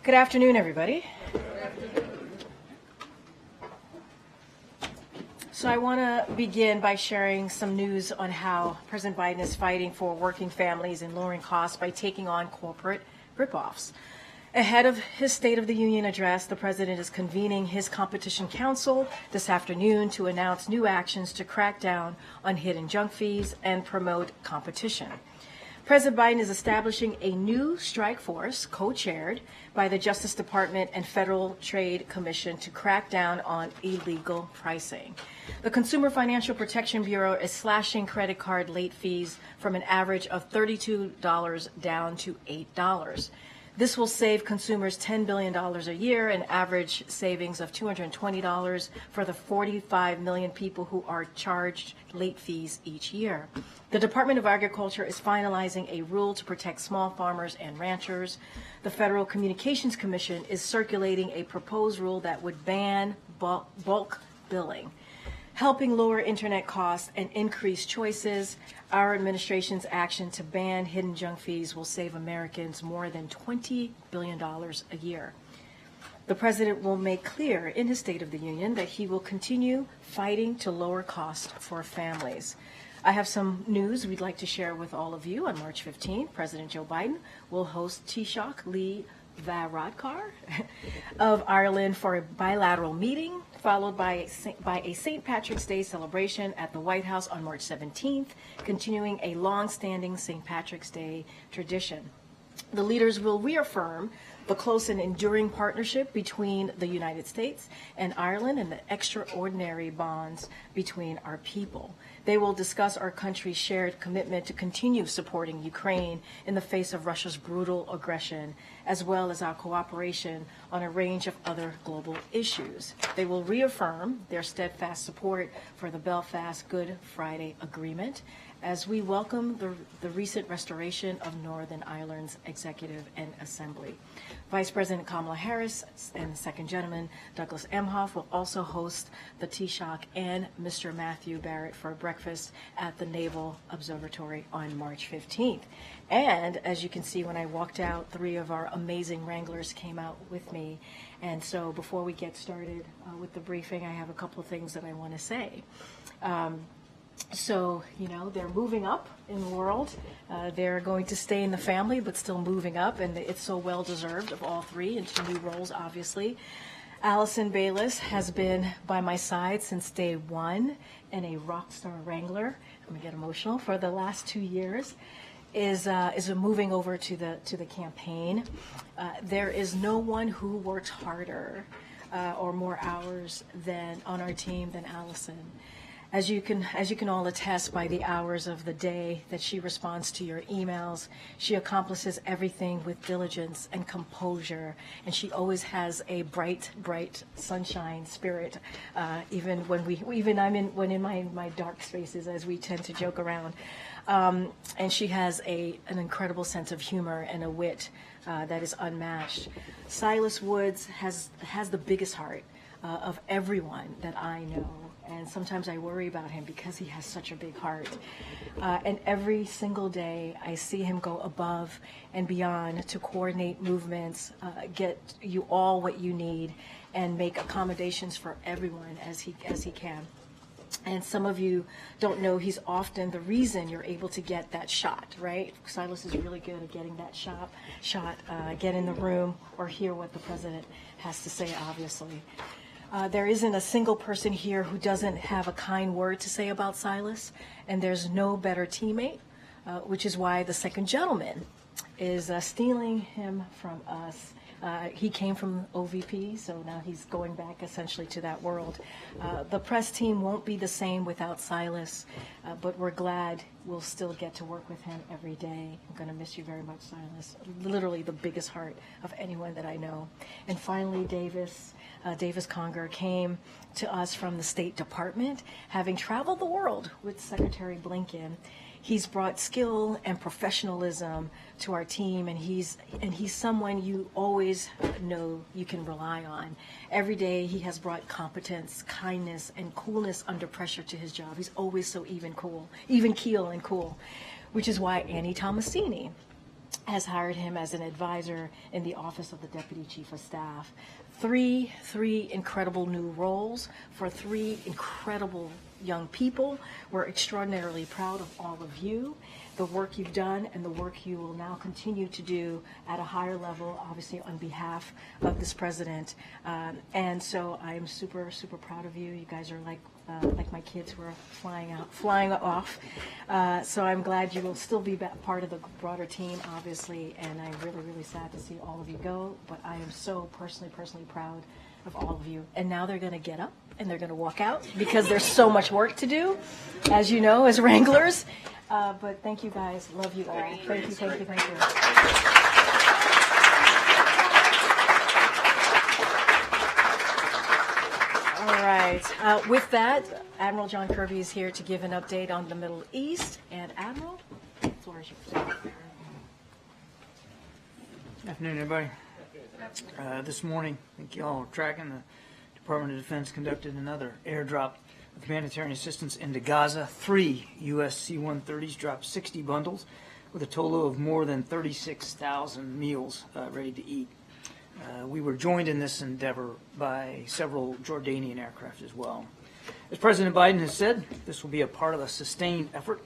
Good afternoon, everybody. So I want to begin by sharing some news on how President Biden is fighting for working families and lowering costs by taking on corporate ripoffs. Ahead of his State of the Union address, the president is convening his Competition Council this afternoon to announce new actions to crack down on hidden junk fees and promote competition. President Biden is establishing a new strike force, co-chaired by the Justice Department and Federal Trade Commission, to crack down on illegal pricing. The Consumer Financial Protection Bureau is slashing credit card late fees from an average of $32 down to $8. This will save consumers $10 billion a year, an average savings of $220 for the 45 million people who are charged late fees each year. The Department of Agriculture is finalizing a rule to protect small farmers and ranchers. The Federal Communications Commission is circulating a proposed rule that would ban bulk billing. Helping lower internet costs and increase choices, our administration's action to ban hidden junk fees will save Americans more than $20 billion a year. The president will make clear in his State of the Union that he will continue fighting to lower costs for families. I have some news we'd like to share with all of you. On March 15th, President Joe Biden will host Taoiseach Lee Varadkar of Ireland for a bilateral meeting, followed by a St. Patrick's Day celebration at the White House on March 17th, continuing a long-standing St. Patrick's Day tradition. The leaders will reaffirm the close and enduring partnership between the United States and Ireland and the extraordinary bonds between our people. They will discuss our country's shared commitment to continue supporting Ukraine in the face of Russia's brutal aggression, as well as our cooperation on a range of other global issues. They will reaffirm their steadfast support for the Belfast Good Friday Agreement, as we welcome the recent restoration of Northern Ireland's executive and assembly. Vice President Kamala Harris and the Second Gentleman Douglas Emhoff will also host the Taoiseach and Mr. Matthew Barrett for breakfast at the Naval Observatory on March 15th. And as you can see, when I walked out, 3 of our amazing Wranglers came out with me. And so before we get started with the briefing, I have a couple of things that I want to say. So, they're moving up in the world. They're going to stay in the family, but still moving up, and it's so well-deserved of all 3 into new roles, obviously. Allison Bayless has been by my side since day 1 and a rock star Wrangler. I'm going to get emotional. For the last 2 years, is moving over to the campaign. There is no one who works harder or more hours on our team than Allison. As you can all attest by the hours of the day that she responds to your emails, she accomplishes everything with diligence and composure, and she always has a bright sunshine spirit. Even when I'm in my dark spaces, as we tend to joke around, and she has an incredible sense of humor and a wit that is unmatched. Silas Woods has the biggest heart of everyone that I know. And sometimes I worry about him because he has such a big heart. And every single day I see him go above and beyond to coordinate movements, get you all what you need, and make accommodations for everyone as he can. And some of you don't know he's often the reason you're able to get that shot, right? Silas is really good at getting that shot, get in the room or hear what the president has to say, obviously. There isn't a single person here who doesn't have a kind word to say about Silas, and there's no better teammate, which is why the Second Gentleman is stealing him from us. He came from OVP, so now he's going back essentially to that world. The press team won't be the same without Silas, but we're glad we'll still get to work with him every day. I'm going to miss you very much, Silas. Literally the biggest heart of anyone that I know. And finally, Davis Conger came to us from the State Department, having traveled the world with Secretary Blinken. He's brought skill and professionalism to our team, and he's someone you always know you can rely on. Every day he has brought competence, kindness, and coolness under pressure to his job. He's always so even keel and cool, which is why Annie Tomasini has hired him as an advisor in the Office of the Deputy Chief of Staff. Three incredible new roles for three incredible young people. We're extraordinarily proud of all of you, the work you've done and the work you will now continue to do at a higher level, obviously on behalf of this president. And so I'm super proud of you. You guys are like my kids who are flying off. So I'm glad you will still be part of the broader team, obviously, and I'm really sad to see all of you go, but I am so personally proud of all of you. And now they're going to get up and they're going to walk out because there's so much work to do, as you know, as Wranglers. But thank you guys. Love you all. Thank you. All right. With that, Admiral John Kirby is here to give an update on the Middle East. And Admiral, the floor is yours. Good afternoon, everybody. This morning, I think you all are tracking, the Department of Defense conducted another airdrop of humanitarian assistance into Gaza. 3 U.S. C-130s dropped 60 bundles with a total of more than 36,000 meals ready to eat. We were joined in this endeavor by several Jordanian aircraft as well. As President Biden has said, this will be a part of a sustained effort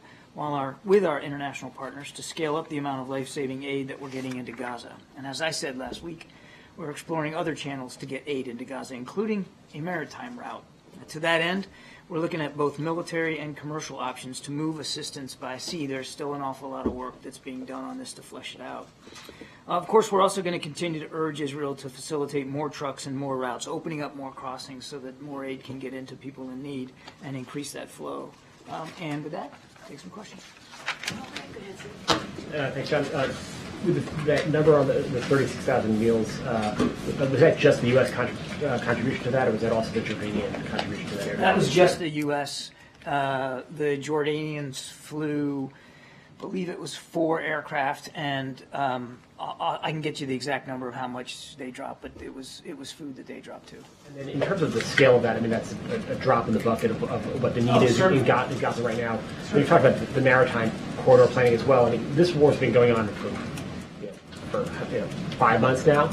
with our international partners to scale up the amount of life-saving aid that we're getting into Gaza. And as I said last week, we're exploring other channels to get aid into Gaza, including a maritime route. To that end, we're looking at both military and commercial options to move assistance by sea. There's still an awful lot of work that's being done on this to flesh it out. Of course, we're also going to continue to urge Israel to facilitate more trucks and more routes, opening up more crossings so that more aid can get into people in need and increase that flow. And with that, take some questions. Thanks, John. With that number on the 36,000 meals, was that just the U.S. contribution to that, or was that also the Jordanian contribution to that? That was just the U.S. The Jordanians flew, I believe it was 4 aircraft, and I can get you the exact number of how much they dropped, but it was food that they dropped too. And then in terms of the scale of that, I mean, that's a drop in the bucket of what the need is in Gaza right now. When you talk about the maritime corridor planning as well, I mean, this war's been going on for 5 months now.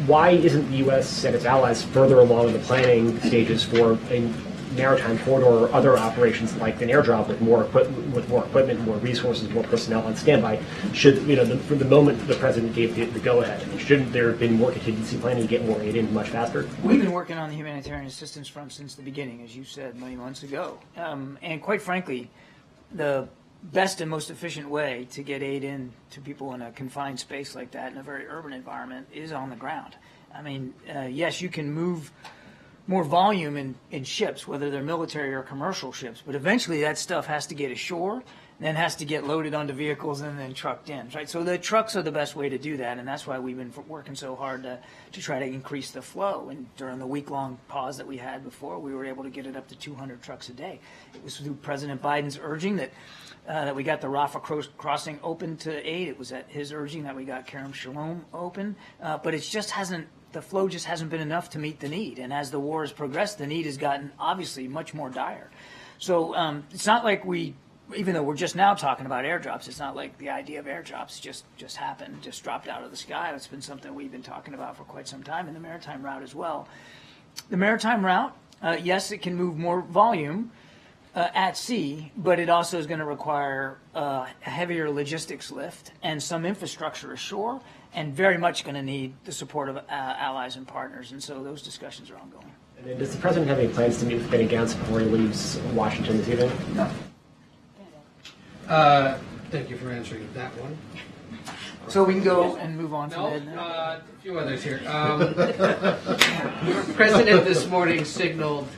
Why isn't the U.S. and its allies further along in the planning stages for a maritime corridor or other operations like an airdrop with more equipment, more resources, more personnel on standby? Should from the moment the president gave the go-ahead, I mean, shouldn't there have been more contingency planning to get more aid in much faster? We've been working on the humanitarian assistance front since the beginning, as you said, many months ago. And quite frankly, the best and most efficient way to get aid in to people in a confined space like that in a very urban environment is on the ground. I mean, yes, you can move more volume in ships, whether they're military or commercial ships, but eventually that stuff has to get ashore, then has to get loaded onto vehicles and then trucked in, right? So the trucks are the best way to do that, and that's why we've been working so hard to try to increase the flow. And during the week-long pause that we had before, we were able to get it up to 200 trucks a day. It was through President Biden's urging that we got the Rafah crossing open to aid. It was at his urging that we got Kerem Shalom open, but it just the flow just hasn't been enough to meet the need. And as the war has progressed, the need has gotten obviously much more dire. So it's not like even though we're just now talking about airdrops, it's not like the idea of airdrops just happened, just dropped out of the sky. It's been something we've been talking about for quite some time, in the maritime route as well. The maritime route, yes, it can move more volume at sea, but it also is going to require a heavier logistics lift and some infrastructure ashore, and very much going to need the support of allies and partners. And so those discussions are ongoing. And then does the president have any plans to meet with Benny Gantz before he leaves Washington this evening? No. Thank you for answering that one. So we can go and move on from No, there. a few others here. The president this morning signaled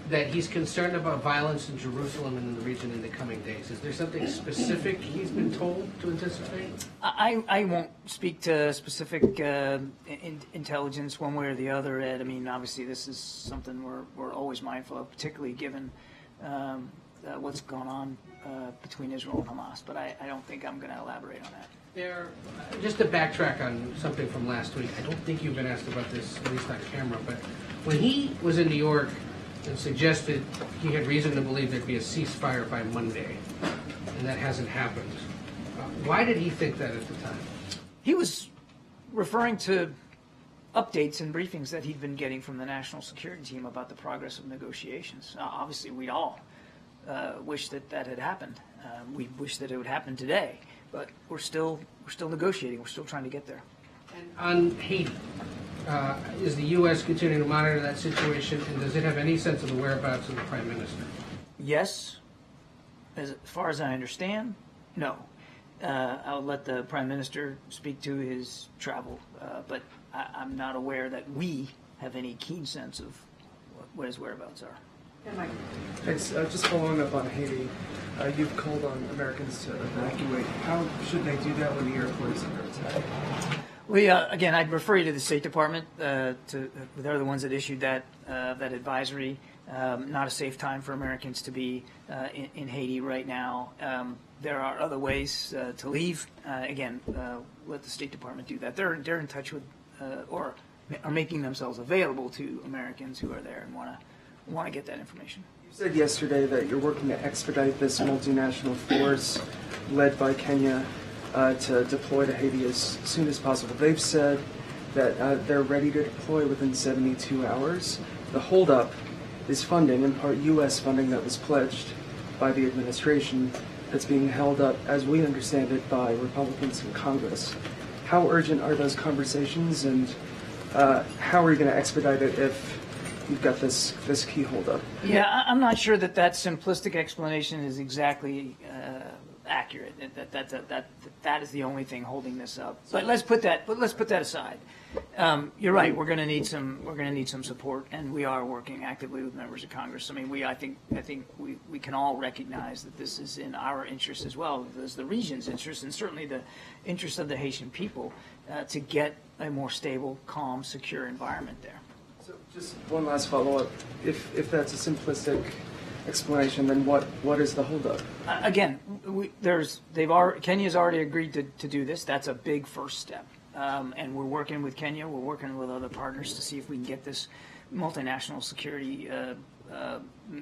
that he's concerned about violence in Jerusalem and in the region in the coming days. Is there something specific he's been told to anticipate? I won't speak to specific intelligence one way or the other, Ed. I mean, obviously this is something we're always mindful of, particularly given what's gone on between Israel and Hamas. But I don't think I'm going to elaborate on that. Just to backtrack on something from last week, I don't think you've been asked about this, at least on camera, but when he was in New York and suggested he had reason to believe there'd be a ceasefire by Monday, and that hasn't happened. Why did he think that at the time? He was referring to updates and briefings that he'd been getting from the national security team about the progress of negotiations. Obviously, we all wish that had happened. We wish that it would happen today, but we're still negotiating. We're still trying to get there. And on Haiti, is the U.S. continuing to monitor that situation, and does it have any sense of the whereabouts of the Prime Minister? Yes. As far as I understand, no. I'll let the Prime Minister speak to his travel, but I'm not aware that we have any keen sense of what his whereabouts are. Thanks. Just following up on Haiti, you've called on Americans to evacuate. How should they do that when the airport is under attack? Again, I'd refer you to the State Department. They're the ones that issued that advisory. Not a safe time for Americans to be in Haiti right now. There are other ways to leave. Again, let the State Department do that. They're in touch with or are making themselves available to Americans who are there and want to get that information. You said yesterday that you're working to expedite this multinational force led by Kenya to deploy to Haiti as soon as possible. They've said that they're ready to deploy within 72 hours. The holdup is funding, in part U.S. funding that was pledged by the administration that's being held up, as we understand it, by Republicans in Congress. How urgent are those conversations, and how are you going to expedite it if you've got this key holdup? Yeah, I'm not sure that simplistic explanation is exactly accurate. That is the only thing holding this up. But let's put that aside. You're right. We're going to need some support, and we are working actively with members of Congress. I mean, I think we can all recognize that this is in our interest as well as the region's interest, and certainly the interest of the Haitian people to get a more stable, calm, secure environment there. So, just one last follow-up. If that's a simplistic explanation, then what is the holdup? Again, Kenya's already agreed to do this. That's a big first step. And we're working with Kenya. We're working with other partners to see if we can get this multinational security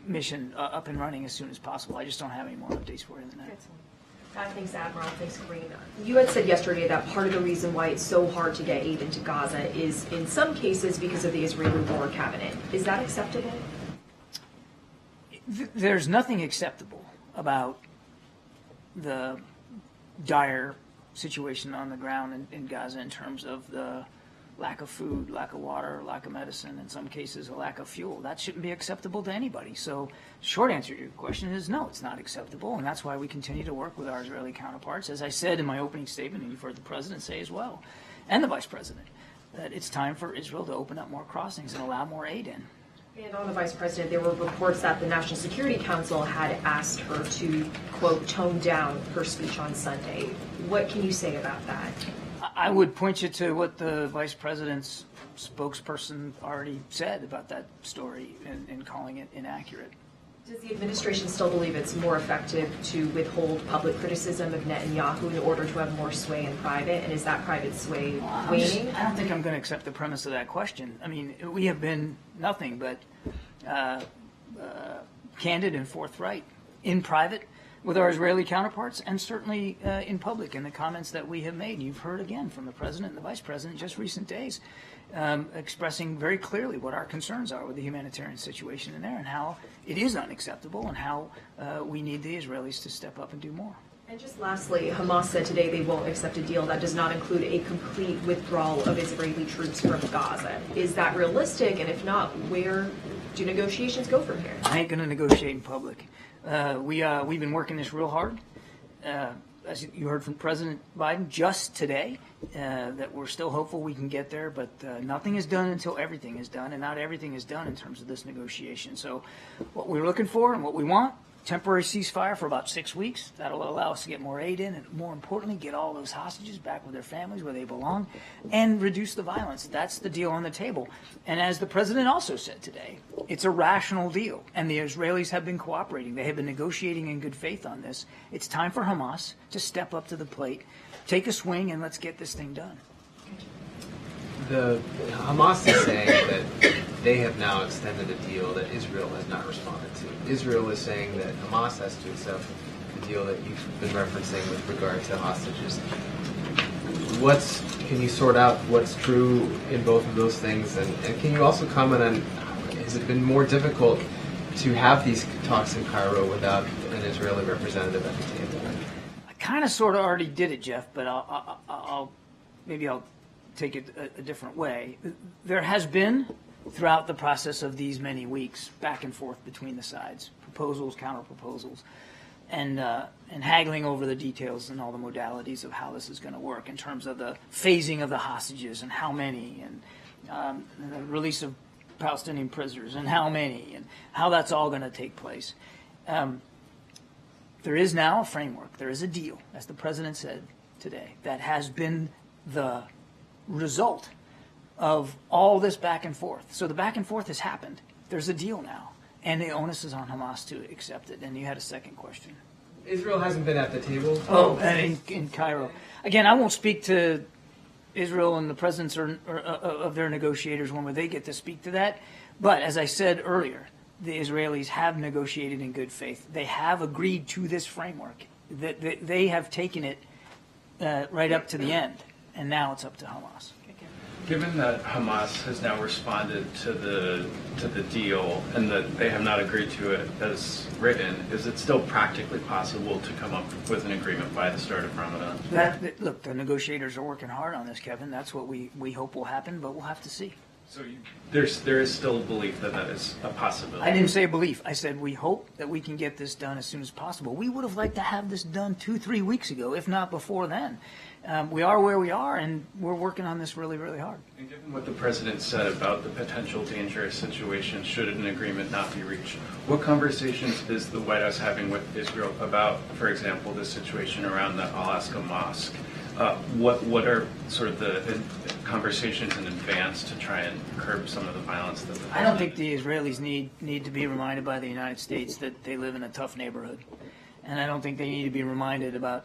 mission up and running as soon as possible. I just don't have any more updates for you than that. Thanks, Admiral. Thanks, Karine. You had said yesterday that part of the reason why it's so hard to get aid into Gaza is, in some cases, because of the Israeli war cabinet. Is that acceptable? There's nothing acceptable about the dire situation on the ground in Gaza in terms of the lack of food, lack of water, lack of medicine, in some cases a lack of fuel. That shouldn't be acceptable to anybody. So short answer to your question is no, it's not acceptable, and that's why we continue to work with our Israeli counterparts. As I said in my opening statement, and you've heard the President say as well, and the Vice President, that it's time for Israel to open up more crossings and allow more aid in. And on the Vice President, there were reports that the National Security Council had asked her to, quote, tone down her speech on Sunday. What can you say about that? I would point you to what the Vice President's spokesperson already said about that story in calling it inaccurate. Does the administration still believe it's more effective to withhold public criticism of Netanyahu in order to have more sway in private? And is that private sway waning? I don't think I'm going to accept the premise of that question. I mean, we have been nothing but candid and forthright in private with our Israeli counterparts, and certainly in public in the comments that we have made. You've heard again from the President and the Vice President just recent days expressing very clearly what our concerns are with the humanitarian situation in there and how it is unacceptable and how we need the Israelis to step up and do more. And just lastly, Hamas said today they won't accept a deal that does not include a complete withdrawal of Israeli troops from Gaza. Is that realistic? And if not, where do negotiations go from here? I ain't going to negotiate in public. We've been working this real hard. As you heard from President Biden just today, that we're still hopeful we can get there, but nothing is done until everything is done, and not everything is done in terms of this negotiation. So what we're looking for and what we want, temporary ceasefire for about 6 weeks. That'll allow us to get more aid in and, more importantly, get all those hostages back with their families where they belong and reduce the violence. That's the deal on the table. And as the President also said today, it's a rational deal, and the Israelis have been cooperating. They have been negotiating in good faith on this. It's time for Hamas to step up to the plate, take a swing, and let's get this thing done. The Hamas is saying that they have now extended a deal that Israel has not responded to. Israel is saying that Hamas has to accept deal that you've been referencing with regard to hostages. Can you sort out what's true in both of those things? And can you also comment on, has it been more difficult to have these talks in Cairo without an Israeli representative at the table? I kind of sort of already did it, Jeff, but maybe I'll take it a different way. There has been, throughout the process of these many weeks, back and forth between the sides, proposals, counter-proposals, and haggling over the details and all the modalities of how this is going to work in terms of the phasing of the hostages and how many, and the release of Palestinian prisoners and how many, and how that's all going to take place. There is now a framework. There is a deal, as the president said today, that has been the result of all this back and forth. So the back and forth has happened. There's a deal now, and the onus is on Hamas to accept it. And you had a second question. Israel hasn't been at the table. Oh, and in Cairo. Again, I won't speak to Israel and the presidents of their negotiators when they get to speak to that. But as I said earlier, the Israelis have negotiated in good faith. They have agreed to this framework. They have taken it right up to the end, and now it's up to Hamas. Given that Hamas has now responded to the deal and that they have not agreed to it as written, is it still practically possible to come up with an agreement by the start of Ramadan? Look, the negotiators are working hard on this, Kevin. That's what we hope will happen, but we'll have to see. So there is still a belief that is a possibility. I didn't say belief. I said we hope that we can get this done as soon as possible. We would have liked to have this done 2-3 weeks ago, if not before then. We are where we are, and we're working on this really, really hard. And given what the president said about the potential dangerous situation should an agreement not be reached, what conversations is the White House having with Israel about, for example, the situation around the Al-Aqsa Mosque? What are sort of the conversations in advance to try and curb some of the violence that I don't think the Israelis need to be reminded by the United States that they live in a tough neighborhood. And I don't think they need to be reminded about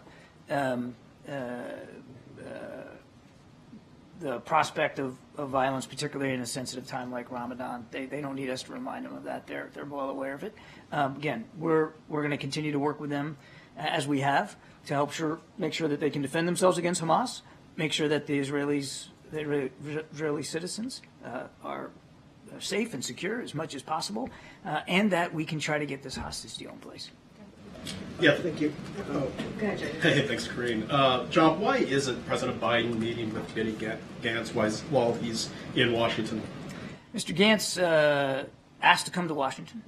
the prospect of violence, particularly in a sensitive time like Ramadan. They don't need us to remind them of that. They're well aware of it. Again, we're going to continue to work with them as we have to help make sure that they can defend themselves against Hamas, make sure that the Israeli citizens are safe and secure as much as possible, and that we can try to get this hostage deal in place. Yeah, thank you. Go ahead, Jay. Hey, thanks, Karine. John, why isn't President Biden meeting with Benny Gantz while he's in Washington? Mr. Gantz asked to come to Washington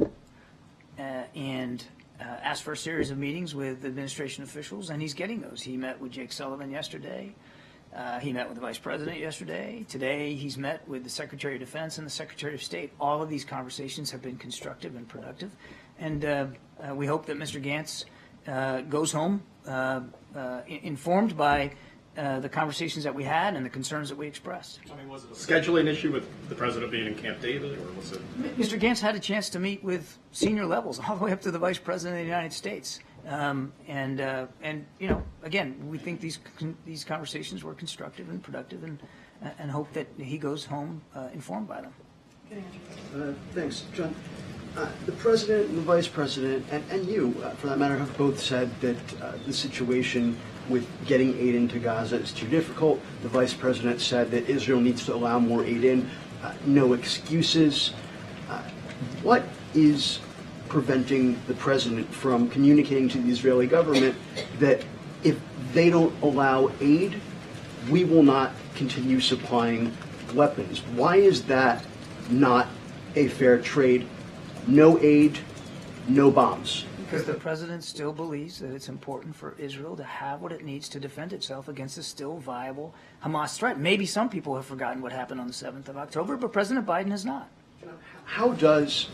and asked for a series of meetings with administration officials, and he's getting those. He met with Jake Sullivan yesterday. He met with the Vice President yesterday. Today he's met with the Secretary of Defense and the Secretary of State. All of these conversations have been constructive and productive, and we hope that Mr. Gantz goes home informed by the conversations that we had and the concerns that we expressed. I mean, was it a scheduling issue with the President being in Camp David, or was it? Mr. Gantz had a chance to meet with senior levels, all the way up to the Vice President of the United States. And you know, again, we think these conversations were constructive and productive, and hope that he goes home informed by them. Thanks, John. The President and the Vice President, and you, for that matter, have both said that the situation with getting aid into Gaza is too difficult. The Vice President said that Israel needs to allow more aid in. No excuses. What is preventing the President from communicating to the Israeli government that if they don't allow aid, we will not continue supplying weapons? Why is that not a fair trade? No aid, no bombs. Because the president still believes that it's important for Israel to have what it needs to defend itself against a still viable Hamas threat. Maybe some people have forgotten what happened on the 7th of October, but President Biden has not. How does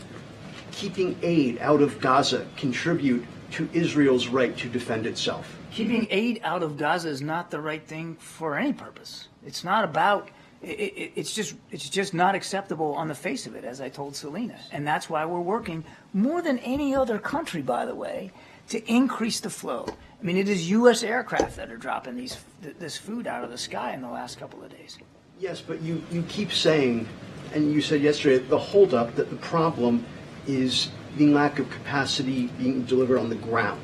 keeping aid out of Gaza contribute to Israel's right to defend itself? Keeping aid out of Gaza is not the right thing for any purpose. It's not about... It's just not acceptable on the face of it, as I told Selena. And that's why we're working more than any other country, by the way, to increase the flow. I mean, it is U.S. aircraft that are dropping this food out of the sky in the last couple of days. Yes, but you keep saying, and you said yesterday, the holdup, that the problem is the lack of capacity being delivered on the ground.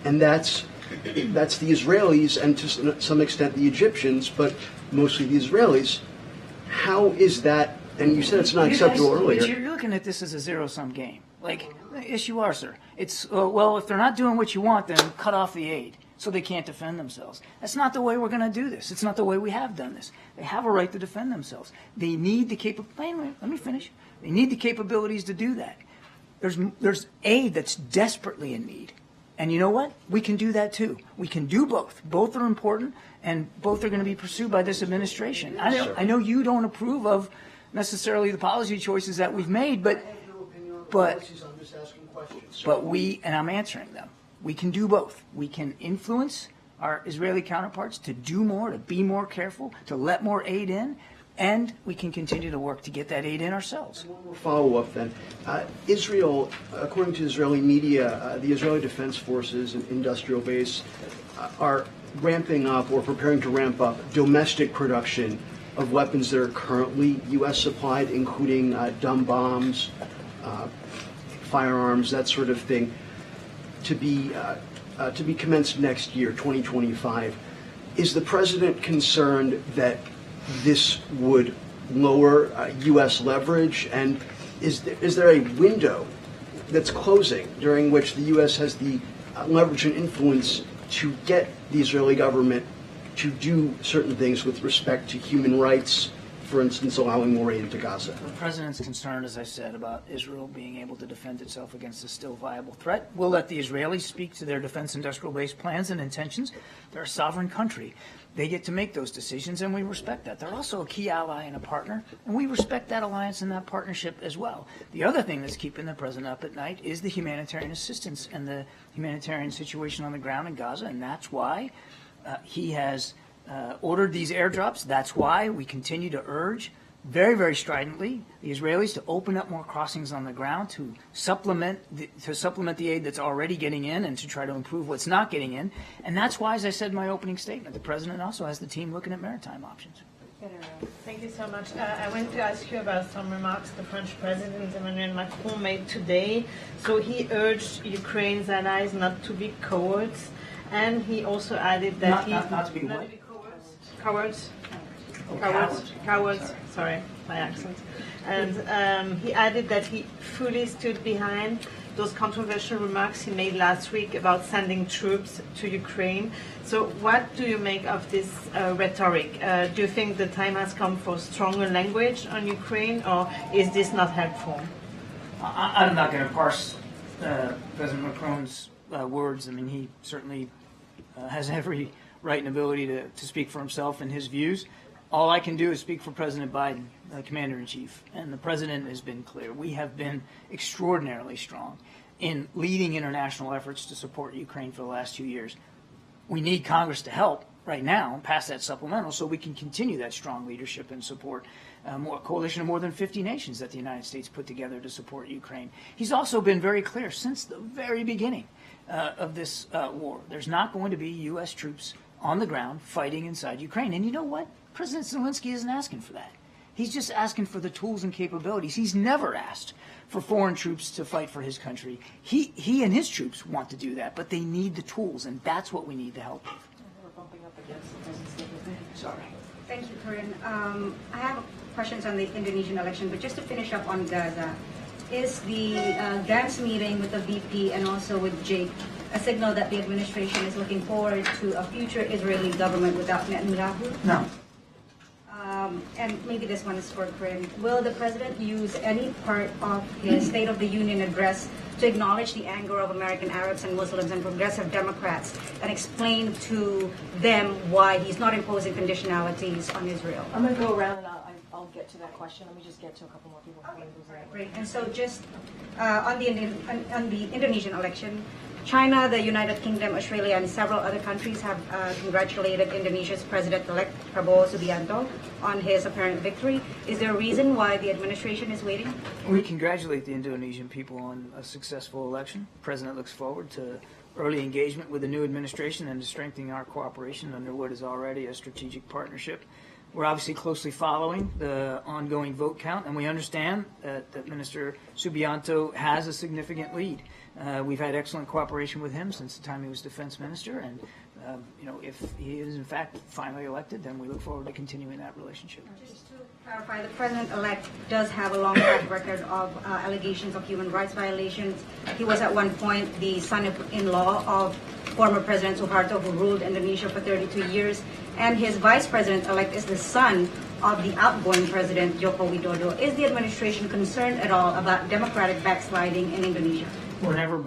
and that's the Israelis and to some extent the Egyptians, but mostly the Israelis. How is that? And you said it's not acceptable earlier. You're looking at this as a zero-sum game. Like, yes, you are, sir. It's, well, if they're not doing what you want, then cut off the aid so they can't defend themselves. That's not the way we're going to do this. It's not the way we have done this. They have a right to defend themselves. They need the capabilities. Let me finish. They need the capabilities to do that. There's aid that's desperately in need. And you know what? We can do that too. We can do both. Both are important, and both are going to be pursued by this administration. I know you don't approve of necessarily the policy choices that we've made, but and I'm answering them. We can do both. We can influence our Israeli counterparts to do more, to be more careful, to let more aid in, and we can continue to work to get that aid in ourselves. One more follow-up then. Israel, according to Israeli media, the Israeli Defense Forces and industrial base are ramping up or preparing to ramp up domestic production of weapons that are currently U.S. supplied, including dumb bombs, firearms, that sort of thing, to be commenced next year, 2025. Is the president concerned that this would lower U.S. leverage, and is there a window that's closing during which the U.S. has the leverage and influence to get the Israeli government to do certain things with respect to human rights, for instance, allowing more aid into Gaza? The president's concerned, as I said, about Israel being able to defend itself against a still viable threat. We'll let the Israelis speak to their defense industrial base plans and intentions. They're a sovereign country. They get to make those decisions, and we respect that. They're also a key ally and a partner, and we respect that alliance and that partnership as well. The other thing that's keeping the president up at night is the humanitarian assistance and the humanitarian situation on the ground in Gaza, and that's why he has ordered these airdrops. That's why we continue to urge very, very stridently the Israelis to open up more crossings on the ground to supplement the aid that's already getting in and to try to improve what's not getting in. And that's why, as I said in my opening statement, the president also has the team looking at maritime options. Thank you so much. I want to ask you about some remarks the French President Emmanuel Macron made today. So he urged Ukraine's allies not to be cowards, and he also added that not to be what? Cowards. Sorry, my accent. And he added that he fully stood behind those controversial remarks he made last week about sending troops to Ukraine. So what do you make of this rhetoric? Do you think the time has come for stronger language on Ukraine, or is this not helpful? I'm not going to parse President Macron's words. I mean, he certainly has every right and ability to speak for himself and his views. All I can do is speak for President Biden, Commander-in-Chief, and the President has been clear. We have been extraordinarily strong in leading international efforts to support Ukraine for the last 2 years. We need Congress to help right now pass that supplemental so we can continue that strong leadership and support a coalition of more than 50 nations that the United States put together to support Ukraine. He's also been very clear since the very beginning of this war. There's not going to be U.S. troops on the ground fighting inside Ukraine. And you know what? President Zelensky isn't asking for that. He's just asking for the tools and capabilities. He's never asked for foreign troops to fight for his country. He and his troops want to do that, but they need the tools, and that's what we need to help with. We're bumping up against the president's. Sorry. Thank you, Karine. I have questions on the Indonesian election, but just to finish up on Gaza, is the Gantz meeting with the VP and also with Jake a signal that the administration is looking forward to a future Israeli government without Netanyahu? No. And maybe this one is for Karine. Will the president use any part of his State of the Union address to acknowledge the anger of American Arabs and Muslims and progressive Democrats and explain to them why he's not imposing conditionalities on Israel? I'm going to go around and I'll get to that question. Let me just get to a couple more people. Okay, great. And so just on the Indonesian election, China, the United Kingdom, Australia, and several other countries have congratulated Indonesia's President-elect Prabowo Subianto on his apparent victory. Is there a reason why the administration is waiting? We congratulate the Indonesian people on a successful election. The President looks forward to early engagement with the new administration and to strengthening our cooperation under what is already a strategic partnership. We're obviously closely following the ongoing vote count, and we understand that Minister Subianto has a significant lead. We've had excellent cooperation with him since the time he was defense minister, and if he is in fact finally elected, then we look forward to continuing that relationship. Just to clarify, the president-elect does have a long track record of allegations of human rights violations. He was at one point the son-in-law of former President Suharto, who ruled Indonesia for 32 years, and his vice president-elect is the son of the outgoing President Joko Widodo. Is the administration concerned at all about democratic backsliding in Indonesia? We never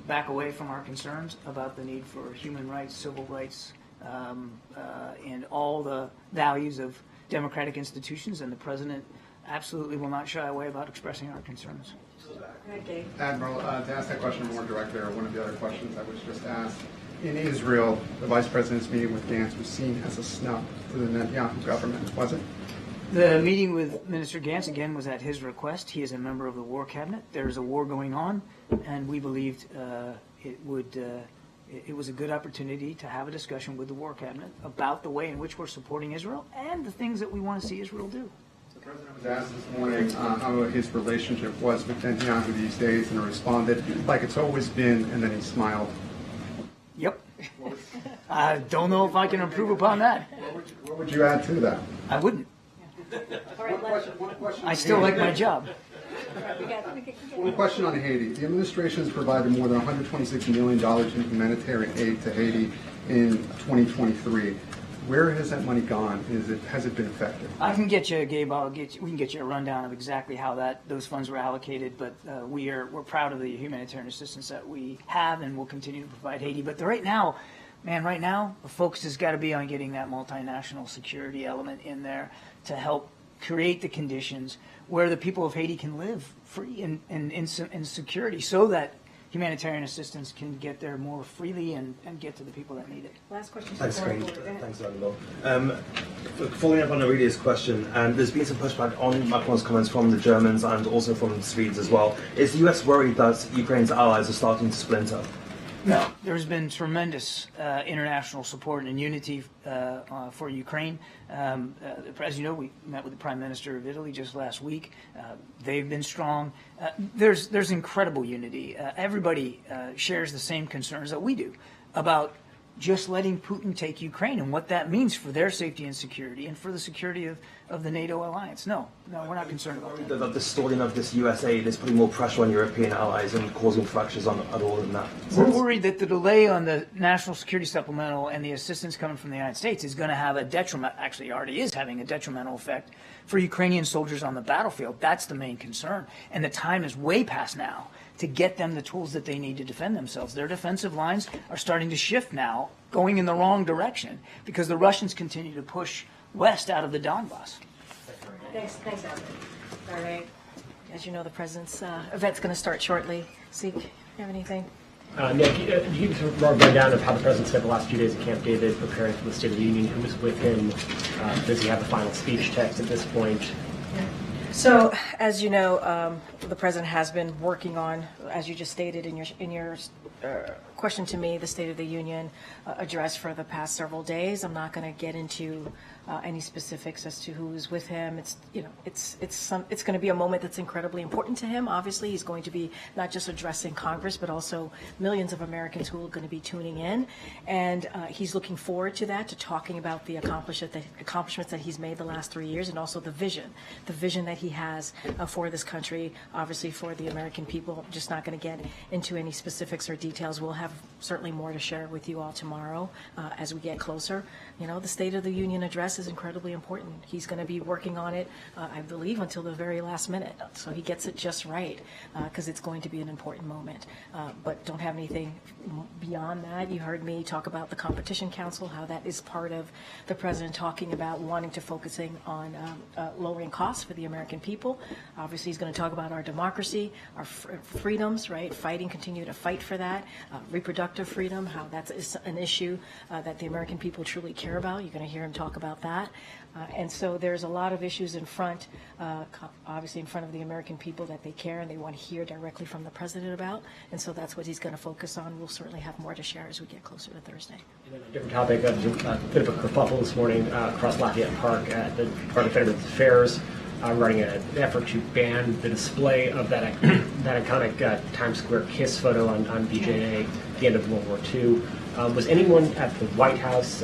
back away from our concerns about the need for human rights, civil rights, and all the values of democratic institutions, and the president absolutely will not shy away about expressing our concerns. Okay. Admiral, to ask that question more directly, or one of the other questions that was just asked, in Israel, the vice president's meeting with Gantz was seen as a snub to the Netanyahu government, was it? The meeting with Minister Gantz, again, was at his request. He is a member of the War Cabinet. There is a war going on, and we believed it was a good opportunity to have a discussion with the War Cabinet about the way in which we're supporting Israel and the things that we want to see Israel do. The president was asked this morning how his relationship was with Netanyahu these days, and he responded like it's always been, and then he smiled. Yep. I don't know if I can improve upon that. What would you add to that? I wouldn't. One question I still like my job. One question on Haiti. The administration has provided more than $126 million in humanitarian aid to Haiti in 2023. Where has that money gone? Has it been effective? I can get you, Gabe. We can get you a rundown of exactly how those funds were allocated. But we're proud of the humanitarian assistance that we have and will continue to provide Haiti. But right now, the focus has got to be on getting that multinational security element in there to help create the conditions where the people of Haiti can live free and in security, so that humanitarian assistance can get there more freely and get to the people that need it. Last question. Thanks, Karine. Thanks, Admiral. Following up on Aurelia's question, there's been some pushback on Macron's comments from the Germans and also from the Swedes as well. Is the US worried that Ukraine's allies are starting to splinter? No, there's been tremendous international support and unity for Ukraine. As you know, we met with the Prime Minister of Italy just last week. They've been strong. There's incredible unity. Everybody shares the same concerns that we do about just letting Putin take Ukraine and what that means for their safety and security and for the security of the NATO alliance. No, we're not concerned about that. That the stalling of this US aid is putting more pressure on European allies and causing fractures at all in that sense. We're worried that the delay on the national security supplemental and the assistance coming from the United States is going to have a actually already is having a detrimental effect for Ukrainian soldiers on the battlefield. That's the main concern. And the time is way past now to get them the tools that they need to defend themselves. Their defensive lines are starting to shift now, going in the wrong direction, because the Russians continue to push west out of the Donbass. Thanks, Adam. All right. As you know, the president's event's going to start shortly. Zeke, you have anything? Nick, you give a rundown of how the president spent the last few days at Camp David preparing for the State of the Union. Who was with him? Does he have the final speech text at this point? So, as you know, the president has been working on, as you just stated in your question to me, the State of the Union address for the past several days. I'm not going to get into any specifics as to who is with him. It's going to be a moment that's incredibly important to him. Obviously, he's going to be not just addressing Congress, but also millions of Americans who are going to be tuning in, and he's looking forward to that, to talking about the accomplishments that he's made the last 3 years, and also the vision that he has for this country, obviously for the American people. I'm just not going to get into any specifics or details. We'll have certainly more to share with you all tomorrow as we get closer. The State of the Union address is incredibly important. He's going to be working on it, I believe, until the very last minute. So he gets it just right, because it's going to be an important moment. But don't have anything beyond that. You heard me talk about the Competition Council, how that is part of the president talking about wanting to focusing on lowering costs for the American people. Obviously, he's going to talk about our democracy, our freedoms, right? Continue to fight for that. Reproductive freedom, how that's an issue that the American people truly care about. You're going to hear him talk about that. And so there's a lot of issues in front, obviously in front of the American people that they care and they want to hear directly from the president about. And so that's what he's going to focus on. We'll certainly have more to share as we get closer to Thursday. And then a different topic, a bit of a kerfuffle this morning across Lafayette Park at the Department of Veterans Affairs. regarding an effort to ban the display of that iconic Times Square kiss photo on VJA at the end of World War II. Was anyone at the White House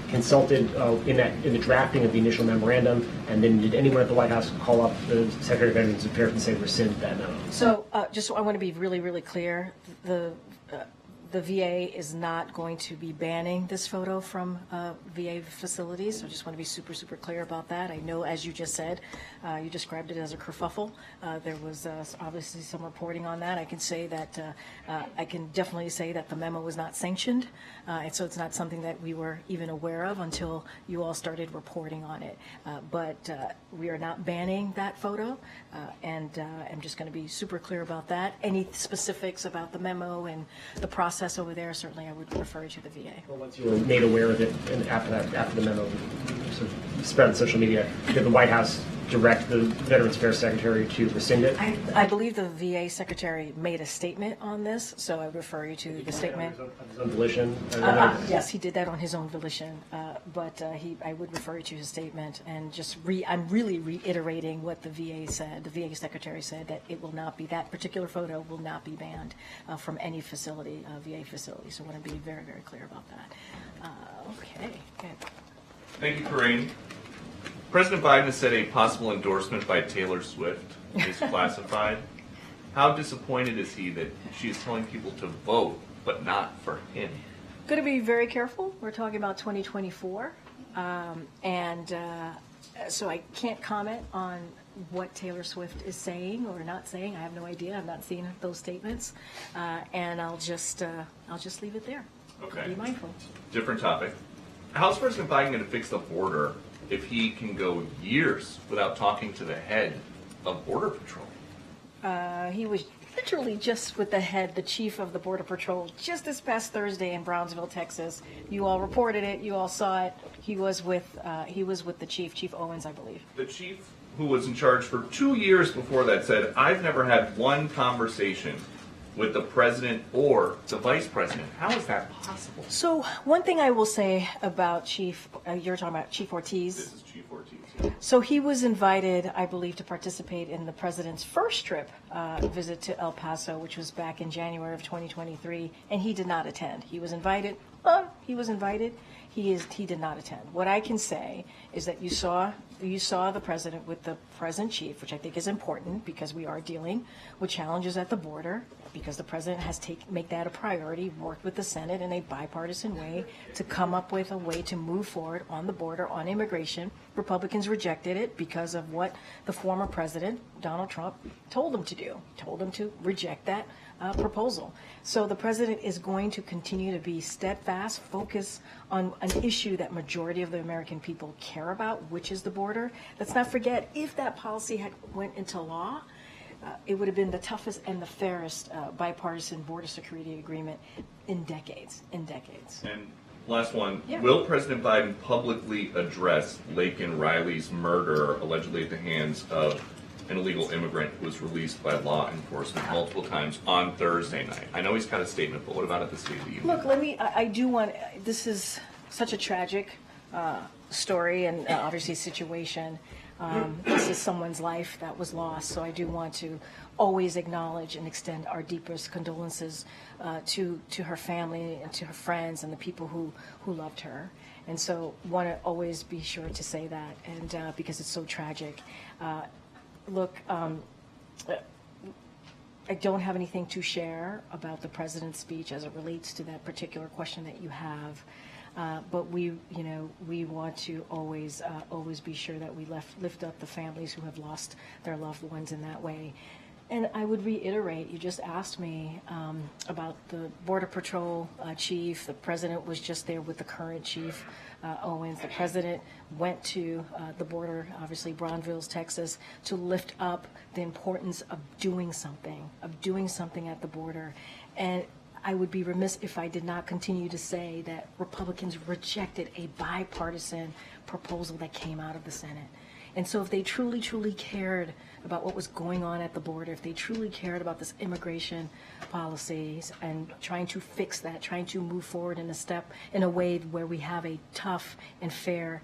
consulted in the drafting of the initial memorandum, and then did anyone at the White House call up the Secretary of Veterans Affairs and say rescind that memo? So I want to be really, really clear. The VA is not going to be banning this photo from VA facilities. So I just want to be super, super clear about that. I know, as you just said, you described it as a kerfuffle. There was obviously some reporting on that. I can say that I can definitely say that the memo was not sanctioned, and so it's not something that we were even aware of until you all started reporting on it. But we are not banning that photo, and I'm just going to be super clear about that. Any specifics about the memo and the process over there, certainly I would refer you to the VA. Well, once you were made aware of it, and after the memo sort of spread on social media, did the White House direct the Veterans Affairs Secretary to rescind it? I believe the VA Secretary made a statement on this, so I refer you to the statement. Of his own volition? Yes, he did that on his own volition, but I would refer you to his statement, and just I'm really reiterating what the VA said. The VA Secretary said that it will not be, that particular photo will not be banned from any facility, VA facility. So I want to be very, very clear about that. Okay, good. Thank you, Karine. President Biden has said a possible endorsement by Taylor Swift is classified. How disappointed is he that she is telling people to vote, but not for him? Going to be very careful. We're talking about 2024, so I can't comment on what Taylor Swift is saying or not saying. I have no idea. I've not seen those statements, and I'll just leave it there. Okay. Be mindful. Different topic. How's President Biden going to fix the border if he can go years without talking to the head of Border Patrol? He was literally just with the chief of the Border Patrol, just this past Thursday in Brownsville, Texas. You all reported it. You all saw it. He was with the chief, Chief Owens, I believe. The chief, who was in charge for 2 years before that, said, "I've never had one conversation with the president or the vice president." How is that possible? So one thing I will say about Chief, you're talking about Chief Ortiz. This is Chief Ortiz. Yeah. So he was invited, I believe, to participate in the president's first trip visit to El Paso, which was back in January of 2023, and he did not attend. He was invited. He did not attend. What I can say is that you saw the president with the present chief, which I think is important because we are dealing with challenges at the border, because the president has make that a priority, worked with the Senate in a bipartisan way to come up with a way to move forward on the border, on immigration. Republicans rejected it because of what the former president, Donald Trump, told them to do, told them to reject that proposal. So the president is going to continue to be steadfast, focus on an issue that majority of the American people care about, which is the border. Let's not forget, if that policy had went into law, it would have been the toughest and the fairest bipartisan border security agreement in decades. And last one, yeah. Will President Biden publicly address Laken Riley's murder, allegedly at the hands of an illegal immigrant who was released by law enforcement multiple times on Thursday night? I know he's got a statement, but what about at the State of the Union? Look, this is such a tragic story and obviously situation. This is someone's life that was lost, so I do want to always acknowledge and extend our deepest condolences to her family and to her friends and the people who loved her. And so want to always be sure to say that, and because it's so tragic. Look, I don't have anything to share about the president's speech as it relates to that particular question that you have. But we want to always be sure that we lift up the families who have lost their loved ones in that way. And I would reiterate, you just asked me about the Border Patrol chief. The president was just there with the current chief, Owens. The president went to the border, obviously Brownsville, Texas, to lift up the importance of doing something at the border. And I would be remiss if I did not continue to say that Republicans rejected a bipartisan proposal that came out of the Senate. And so if they truly, truly cared about what was going on at the border, if they truly cared about this immigration policies and trying to fix that, trying to move forward in a way where we have a tough and fair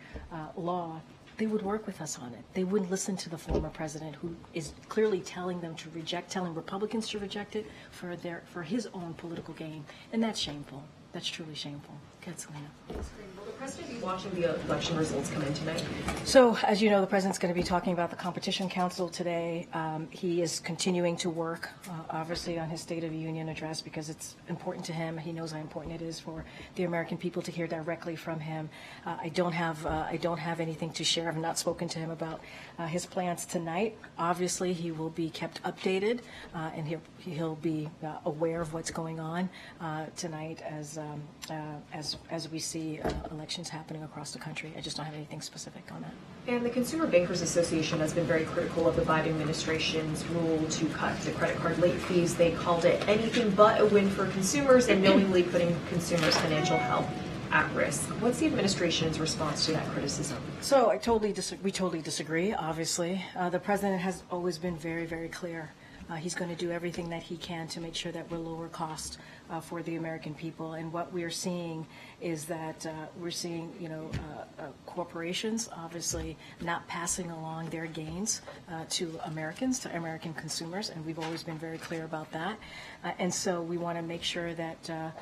law, they would work with us on it. They wouldn't listen to the former president, who is clearly telling them to reject, telling Republicans to reject it for his own political gain, and that's shameful. That's truly shameful. Good, Selena. Will the president be watching the election results come in tonight? So, as you know, the president's going to be talking about the Competition Council today. He is continuing to work, obviously, on his State of the Union address because it's important to him. He knows how important it is for the American people to hear directly from him. I don't have anything to share. I've not spoken to him about his plans tonight. Obviously, he will be kept updated, and he'll be aware of what's going on tonight as we see elections happening across the country. I just don't have anything specific on that. And the Consumer Bankers Association has been very critical of the Biden administration's rule to cut the credit card late fees. They called it anything but a win for consumers and knowingly putting consumers' financial health at risk. What's the administration's response to that criticism? So we totally disagree, obviously. The president has always been very, very clear. He's going to do everything that he can to make sure that we're lower cost for the American people. And what we're seeing is that corporations obviously not passing along their gains to Americans, to American consumers, and we've always been very clear about that. And so we want to make sure that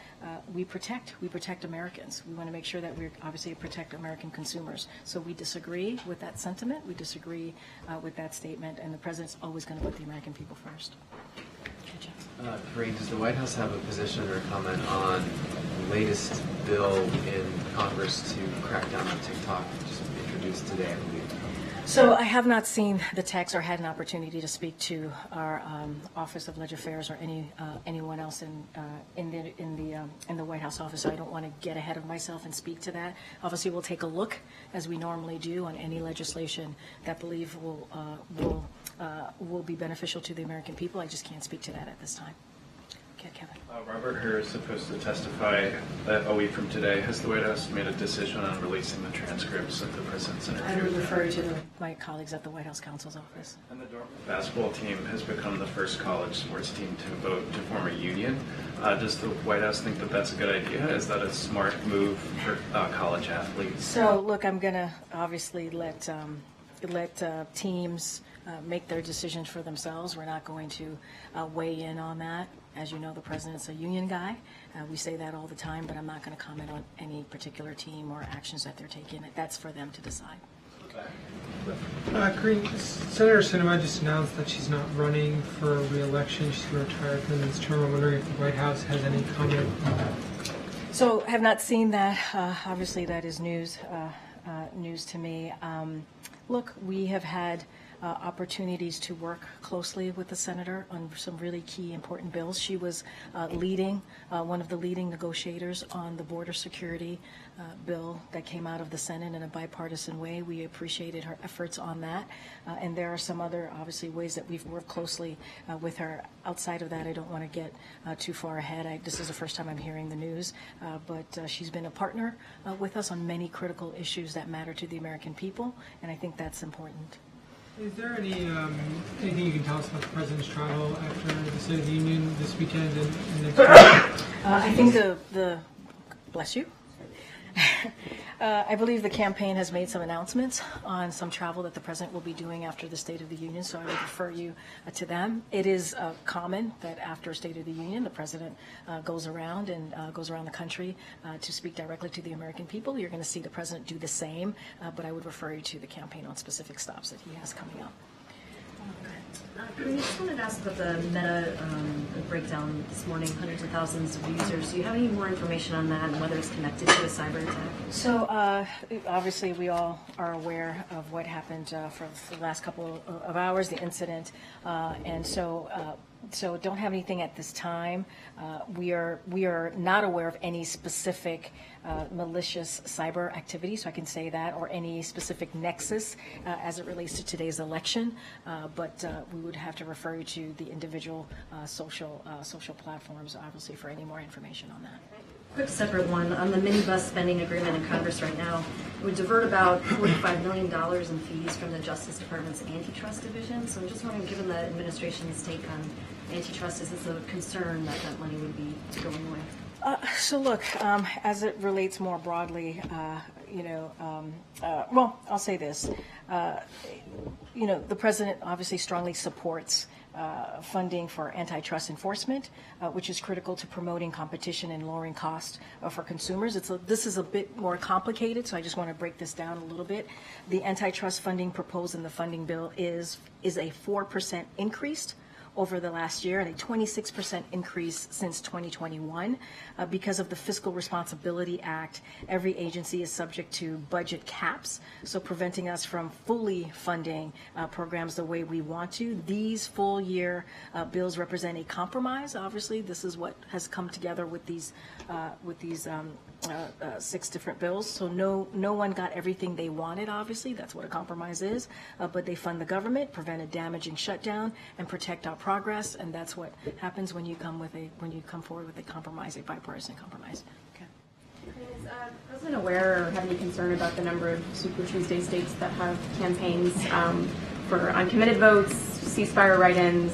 we protect Americans. We want to make sure that we obviously protect American consumers. So we disagree with that sentiment. We disagree with that statement, and the president's always going to put the American people first. Karine, does the White House have a position or a comment on the latest bill in Congress to crack down on TikTok, just introduced today, I believe? So I have not seen the text or had an opportunity to speak to our Office of Legislative Affairs or anyone else in the White House office. So I don't want to get ahead of myself and speak to that. Obviously, we'll take a look, as we normally do, on any legislation that believe will be beneficial to the American people. I just can't speak to that at this time. Okay, Kevin. Robert Hur is supposed to testify a week from today. Has the White House made a decision on releasing the transcripts of the president's interview? I would refer you to my colleagues at the White House counsel's office. And the Dortmund basketball team has become the first college sports team to vote to form a union. Does the White House think that that's a good idea? Is that a smart move for college athletes? So, look, I'm going to obviously let teams make their decisions for themselves. We're not going to weigh in on that. As you know, the president's a union guy. We say that all the time, but I'm not going to comment on any particular team or actions that they're taking. That's for them to decide. Karine, Senator Sinema just announced that she's not running for re-election. She's going to retire from this term. I'm wondering if the White House has any comment on that. So I have not seen that. Obviously, that is news to me. Look, we have had opportunities to work closely with the senator on some really key important bills. She was one of the leading negotiators on the border security bill that came out of the Senate in a bipartisan way. We appreciated her efforts on that. And there are some other, obviously, ways that we've worked closely with her. Outside of that, I don't want to get too far ahead. This is the first time I'm hearing the news. But she's been a partner with us on many critical issues that matter to the American people, and I think that's important. Is there anything you can tell us about the president's travel after the State of the Union this weekend and next week? I think bless you. I believe the campaign has made some announcements on some travel that the president will be doing after the State of the Union, so I would refer you to them. It is common that after State of the Union, the president goes around the country to speak directly to the American people. You're going to see the president do the same, but I would refer you to the campaign on specific stops that he has coming up. I just wanted to ask about the Meta breakdown this morning, hundreds of thousands of users. Do you have any more information on that and whether it's connected to a cyber attack? So obviously we all are aware of what happened for the last couple of hours, the incident, and so don't have anything at this time. We are not aware of any specific malicious cyber activity, so I can say that, or any specific nexus as it relates to today's election. But we would have to refer you to the individual social platforms, obviously, for any more information on that. Quick separate one. On the minibus spending agreement in Congress right now, it would divert about $45 million in fees from the Justice Department's antitrust division. So I'm just wondering, given the administration's take on antitrust, is this a concern that that money would be going away? So look, as it relates more broadly, well, I'll say this. The president obviously strongly supports funding for antitrust enforcement, which is critical to promoting competition and lowering costs for consumers. This is a bit more complicated, so I just want to break this down a little bit. The antitrust funding proposed in the funding bill is a 4% increase over the last year and a 26% increase since 2021. Because of the Fiscal Responsibility Act, every agency is subject to budget caps, so preventing us from fully funding programs the way we want to. These full year bills represent a compromise. Obviously, this is what has come together with these 6 different bills. So no one got everything they wanted, obviously. That's what a compromise is. But they fund the government, prevent a damaging shutdown, and protect our progress. And that's what happens when you come forward with a compromise, a bipartisan compromise. Okay. Is President aware or have any concern about the number of Super Tuesday states that have campaigns for uncommitted votes, ceasefire write-ins,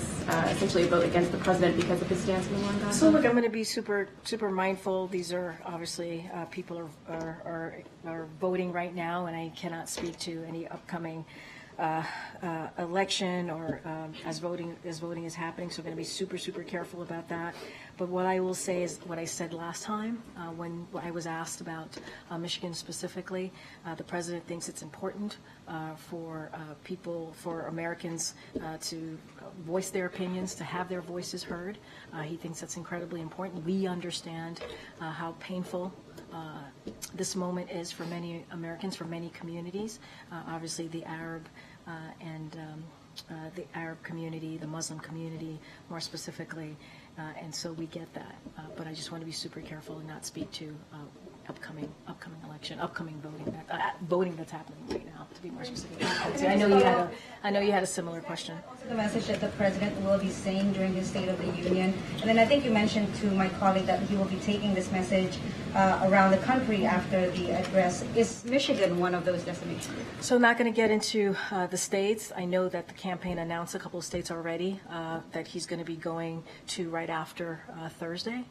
essentially a vote against the president because of his stance on the war in Gaza? So look, I'm going to be super mindful. These are obviously people are voting right now, and I cannot speak to any upcoming election or as voting is happening. So I'm going to be super careful about that. But what I will say is what I said last time when I was asked about Michigan specifically. The president thinks it's important for Americans to voice their opinions, to have their voices heard. He thinks that's incredibly important. We understand how painful this moment is for many Americans, for many communities. Obviously, the Arab and the Arab community, the Muslim community, more specifically, and so we get that. But I just want to be super careful and not speak to upcoming election, upcoming voting that's happening right now. To be more specific, I know you had a similar question. Also, the message that the president will be saying during his State of the Union, and then I think you mentioned to my colleague that he will be taking this message around the country after the address. Is Michigan one of those destinations? So I'm not going to get into the states. I know that the campaign announced a couple of states already that he's going to be going to right after Thursday.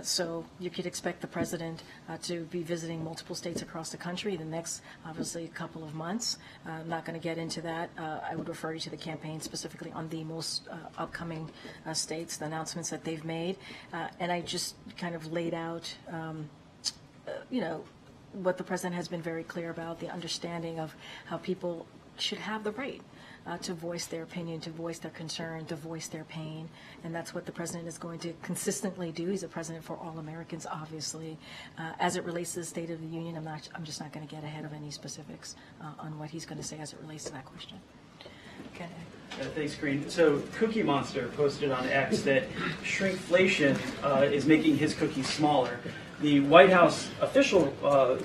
So you could expect the president to be visiting multiple states across the country the next, obviously, couple of months. I'm not going to get into that. I would refer you to the campaign specifically on the most upcoming states, the announcements that they've made. And I just kind of laid out, what the president has been very clear about, the understanding of how people should have the right to voice their opinion, to voice their concern, to voice their pain. And that's what the president is going to consistently do. He's a president for all Americans, obviously. As it relates to the State of the Union, I'm just not going to get ahead of any specifics on what he's going to say as it relates to that question. Okay. Thanks, Karine. So Cookie Monster posted on X that shrinkflation is making his cookies smaller. The White House official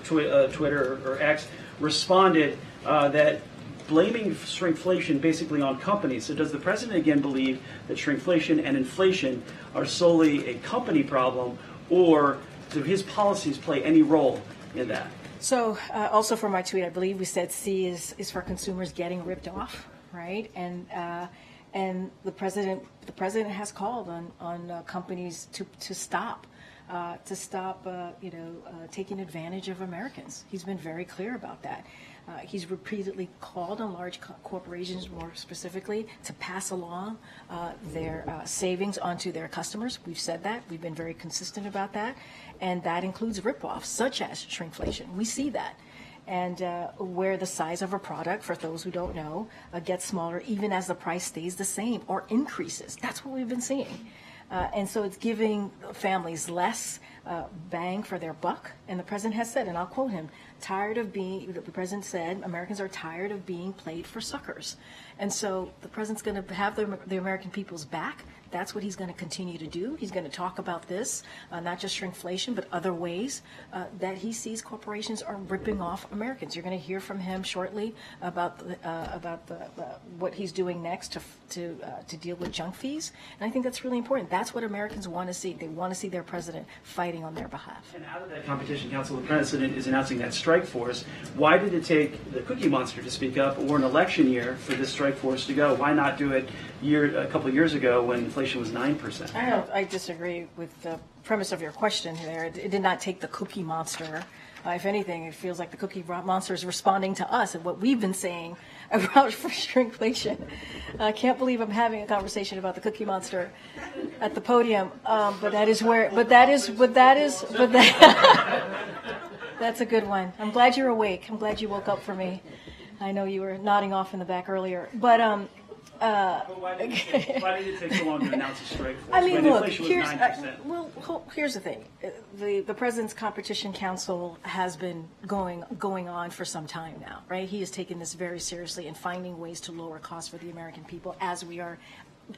Twitter or X responded that blaming shrinkflation basically on companies. So does the president again believe that shrinkflation and inflation are solely a company problem, or do his policies play any role in that? So also for my tweet, I believe we said C is for consumers getting ripped off, right? And the president has called on companies to stop taking advantage of Americans. He's been very clear about that. He's repeatedly called on large corporations, more specifically, to pass along their savings onto their customers. We've said that. We've been very consistent about that. And that includes ripoffs, such as shrinkflation. We see that. And where the size of a product, for those who don't know, gets smaller even as the price stays the same or increases. That's what we've been seeing. And so it's giving families less bang for their buck. And the president has said, and I'll quote him, the president said, Americans are tired of being played for suckers. And so the president's going to have the American people's back. That's what he's going to continue to do. He's going to talk about this, not just shrinkflation, but other ways that he sees corporations are ripping off Americans. You're going to hear from him shortly about what he's doing next to deal with junk fees. And I think that's really important. That's what Americans want to see. They want to see their president fight fighting on their behalf. And out of that competition council, the president is announcing that strike force. Why did it take the Cookie Monster to speak up, or an election year for this strike force to go? Why not do it a couple of years ago when inflation was 9%? I disagree with the premise of your question there. It did not take the Cookie Monster. If anything, it feels like the Cookie Monster is responding to us and what we've been saying about shrinkflation. I can't believe I'm having a conversation about the Cookie Monster at the podium, but that's a good one. I'm glad you're awake. I'm glad you woke up for me. I know you were nodding off in the back earlier, but why did it take so long to announce a strike force? I mean, when look, inflation was 9%? here's the thing. The President's Competition Council has been going on for some time now, right? He has taken this very seriously and finding ways to lower costs for the American people as we are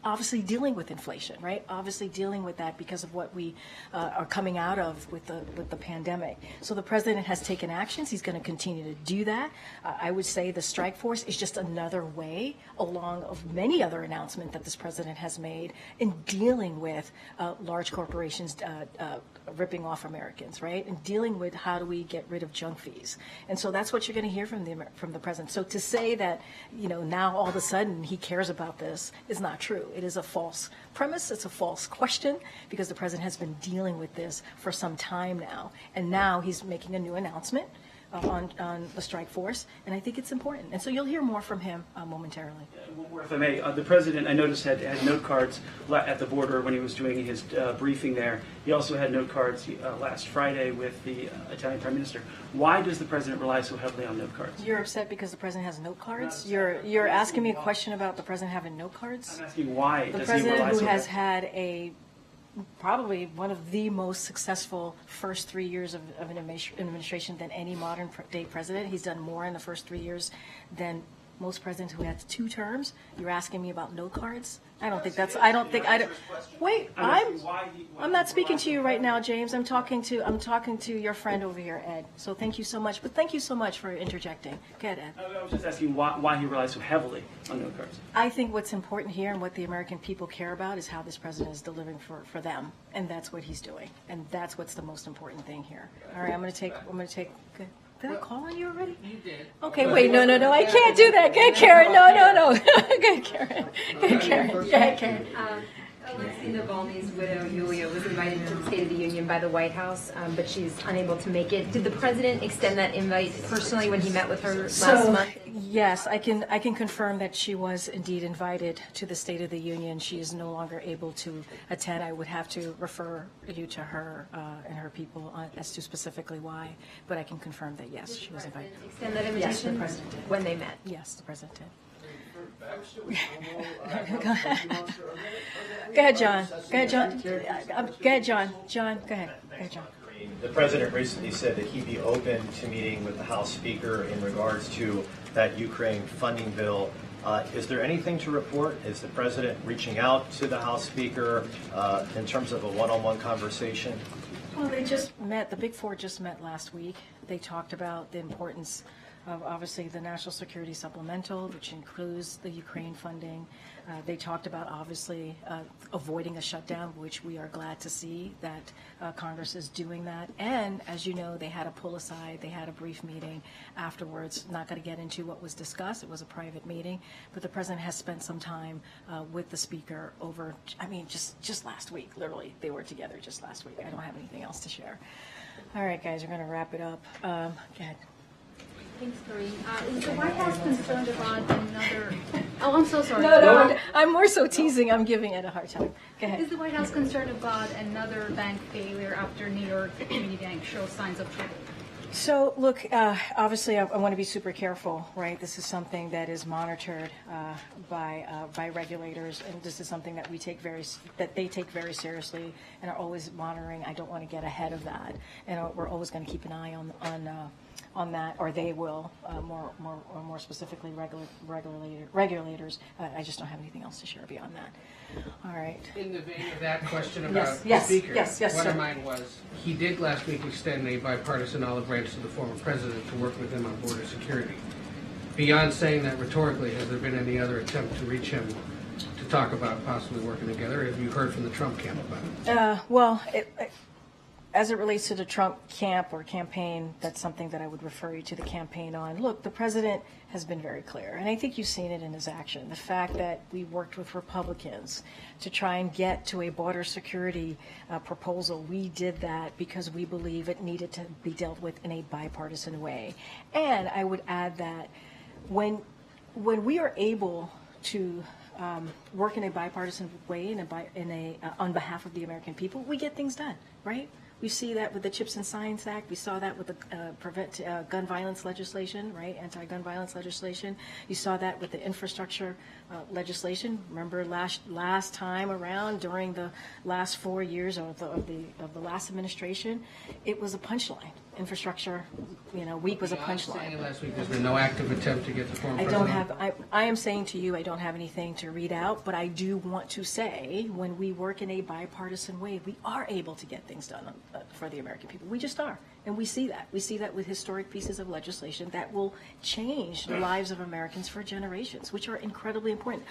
obviously dealing with inflation, right? Obviously dealing with that because of what we are coming out of with the pandemic. So the president has taken actions. He's going to continue to do that. I would say the strike force is just another way along of many other announcements that this president has made in dealing with large corporations ripping off Americans, right? And dealing with how do we get rid of junk fees. And so that's what you're going to hear from the president. So to say that, now all of a sudden he cares about this is not true. It is a false premise. It's a false question because the president has been dealing with this for some time now. And now he's making a new announcement on the strike force, and I think it's important. And so you'll hear more from him momentarily. One more, if I may. The president, I noticed, had note cards at the border when he was doing his briefing there. He also had note cards last Friday with the Italian Prime Minister. Why does the president rely so heavily on note cards? You're upset because the president has note cards? You're asking me a question about the president having note cards? I'm asking why the does he rely so president who heavily? has had probably one of the most successful first 3 years of an administration than any modern day president. He's done more in the first 3 years than most presidents who had 2 terms. You're asking me about note cards? Wait, I'm not speaking to you right now, James. I'm talking to your friend over here, Ed. So thank you so much. But thank you so much for interjecting. Go ahead, Ed. I was just asking why he relies so heavily on note cards. I think what's important here and what the American people care about is how this president is delivering for them, and that's what he's doing, and that's what's the most important thing here. All right, I'm going to take. Okay. Did I call on you already? You did. Okay, wait, no, I can't do that. Go ahead, Karen. No. Go ahead, Karen. Go ahead, Karen. Alexei Navalny's widow, Yulia, was invited to the State of the Union by the White House, but she's unable to make it. Did the president extend that invite personally when he met with her last month? Yes, I can confirm that she was indeed invited to the State of the Union. She is no longer able to attend. I would have to refer you to her and her people as to specifically why, but I can confirm that, yes, she was invited. Extend that invitation? Yes, the president did. When they met? Yes, the president did. Go ahead, John. Go ahead, John. John, go ahead. John. The president recently said that he'd be open to meeting with the House Speaker in regards to that Ukraine funding bill. Is there anything to report? Is the president reaching out to the House Speaker in terms of a one-on-one conversation? Well, they just met. The Big Four just met last week. They talked about the importance of obviously the National Security Supplemental, which includes the Ukraine funding. They talked about obviously avoiding a shutdown, which we are glad to see that Congress is doing that. And as you know, they had a pull aside, they had a brief meeting afterwards. Not going to get into what was discussed. It was a private meeting, but the president has spent some time with the speaker over, just last week, literally. They were together just last week. I don't have anything else to share. All right, guys, we're going to wrap it up. Go ahead. Thanks, Karine. Is the White House concerned about another... Oh, I'm so sorry. No, I'm more so teasing. I'm giving it a hard time. Go ahead. Is the White House concerned about another bank failure after New York Community Bank shows signs of trouble? So, look, obviously, I want to be super careful, right? This is something that is monitored by regulators, and this is something that they take very seriously and are always monitoring. I don't want to get ahead of that, and we're always going to keep an eye on that, or they will, more specifically regulators. I just don't have anything else to share beyond that. All right. In the vein of that question about the yes, speaker, yes, one sir. of mine was, he did last week extend a bipartisan olive branch to the former president to work with him on border security. Beyond saying that rhetorically, has there been any other attempt to reach him to talk about possibly working together? Have you heard from the Trump camp about it? Well, as it relates to the Trump camp or campaign, that's something that I would refer you to the campaign on. Look, the president has been very clear, and I think you've seen it in his action. The fact that we worked with Republicans to try and get to a border security proposal, we did that because we believe it needed to be dealt with in a bipartisan way. And I would add that when we are able to work in a bipartisan way on behalf of the American people, we get things done, right? We see that with the Chips and Science Act. We saw that with the prevent gun violence legislation, right? Anti-gun violence legislation. You saw that with the infrastructure legislation. Remember last time around, during the last 4 years of the last administration, it was a punchline. Infrastructure, week was a punchline. Last week, there's been no active attempt to get the former president. I am saying to you, I don't have anything to read out, but I do want to say, when we work in a bipartisan way, we are able to get things done for the American people. We just are. And we see that. We see that with historic pieces of legislation that will change the lives of Americans for generations, which are incredibly important.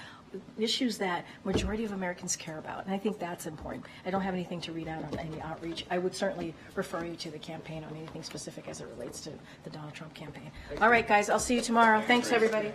Issues that majority of Americans care about. And I think that's important. I don't have anything to read out on any outreach. I would certainly refer you to the campaign on anything specific as it relates to the Donald Trump campaign. All right, guys, I'll see you tomorrow. Thanks, everybody.